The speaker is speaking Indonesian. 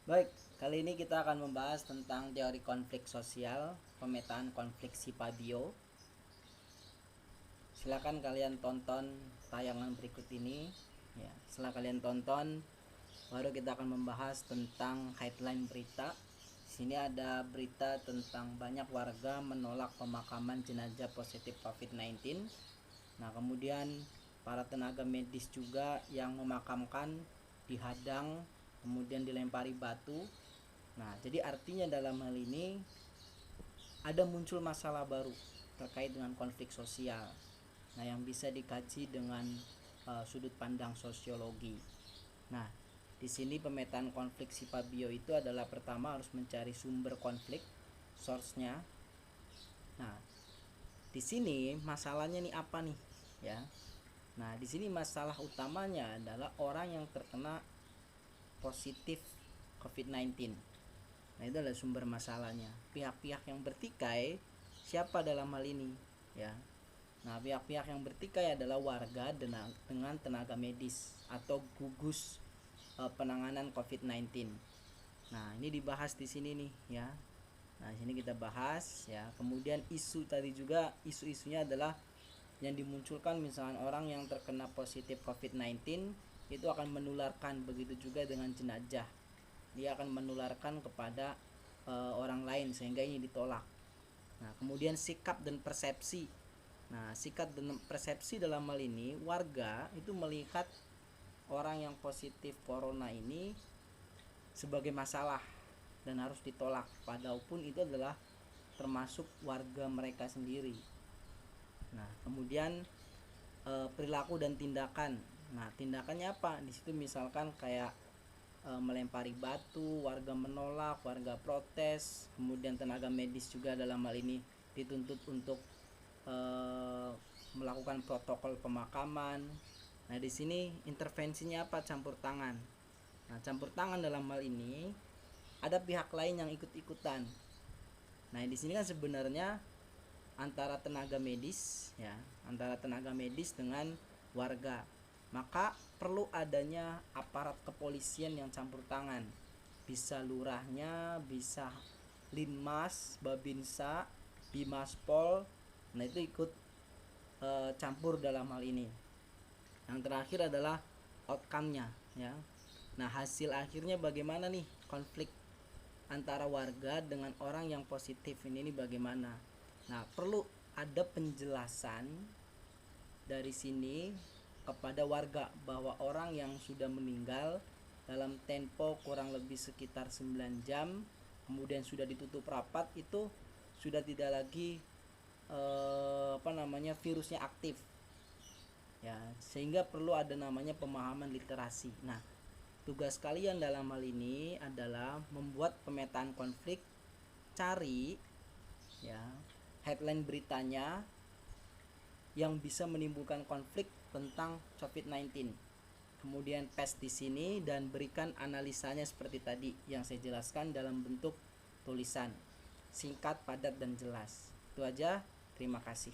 Baik, kali ini kita akan membahas tentang teori konflik sosial, pemetaan konflik Sipabio. Silakan kalian tonton tayangan berikut ini. Ya, setelah kalian tonton, baru kita akan membahas tentang headline berita. Di sini ada berita tentang banyak warga menolak pemakaman jenazah positif COVID-19. Nah, kemudian para tenaga medis juga yang memakamkan dihadang, kemudian dilempari batu. Nah, jadi artinya dalam hal ini ada muncul masalah baru terkait dengan konflik sosial. Nah, yang bisa dikaji dengan sudut pandang sosiologi. Nah, di sini pemetaan konflik Sipabio itu adalah pertama harus mencari sumber konflik, source-nya. Nah, di sini masalahnya nih apa nih, ya? Nah, di sini masalah utamanya adalah orang yang terkena positif COVID-19. Nah, itu adalah sumber masalahnya. Pihak-pihak yang bertikai siapa dalam hal ini, ya? Nah, pihak-pihak yang bertikai adalah warga dengan tenaga medis atau gugus penanganan COVID-19. Nah, ini dibahas di sini nih, ya. Nah, di sini kita bahas, ya. Kemudian isu tadi juga, isu-isunya adalah yang dimunculkan misalnya orang yang terkena positif COVID-19 itu akan menularkan, begitu juga dengan jenazah. Dia akan menularkan kepada orang lain sehingga ini ditolak. Nah, kemudian sikap dan persepsi. Nah, sikap dan persepsi dalam hal ini warga itu melihat orang yang positif corona ini sebagai masalah dan harus ditolak, padahal itu adalah termasuk warga mereka sendiri. Nah, kemudian perilaku dan tindakan. Nah, tindakannya apa? Di situ misalkan kayak melempari batu, warga menolak, warga protes, kemudian tenaga medis juga dalam hal ini dituntut untuk melakukan protokol pemakaman. Nah, di sini intervensinya apa? Campur tangan. Nah, campur tangan dalam hal ini ada pihak lain yang ikut-ikutan. Nah, di sini kan sebenarnya antara tenaga medis, ya, antara tenaga medis dengan warga. Maka perlu adanya aparat kepolisian yang campur tangan. Bisa lurahnya, bisa Linmas, Babinsa, Bimaspol. Nah, itu ikut campur dalam hal ini. Yang terakhir adalah outcome-nya, ya. Nah, hasil akhirnya bagaimana nih konflik antara warga dengan orang yang positif ini bagaimana? Nah, perlu ada penjelasan dari sini kepada warga bahwa orang yang sudah meninggal dalam tempo kurang lebih sekitar 9 jam kemudian sudah ditutup rapat itu sudah tidak lagi virusnya aktif, ya, sehingga perlu ada namanya pemahaman literasi. Nah, tugas kalian dalam hal ini adalah membuat pemetaan konflik, cari, ya, headline beritanya yang bisa menimbulkan konflik tentang COVID-19. Kemudian paste di sini dan berikan analisanya seperti tadi yang saya jelaskan dalam bentuk tulisan. Singkat, padat, dan jelas. Itu aja. Terima kasih.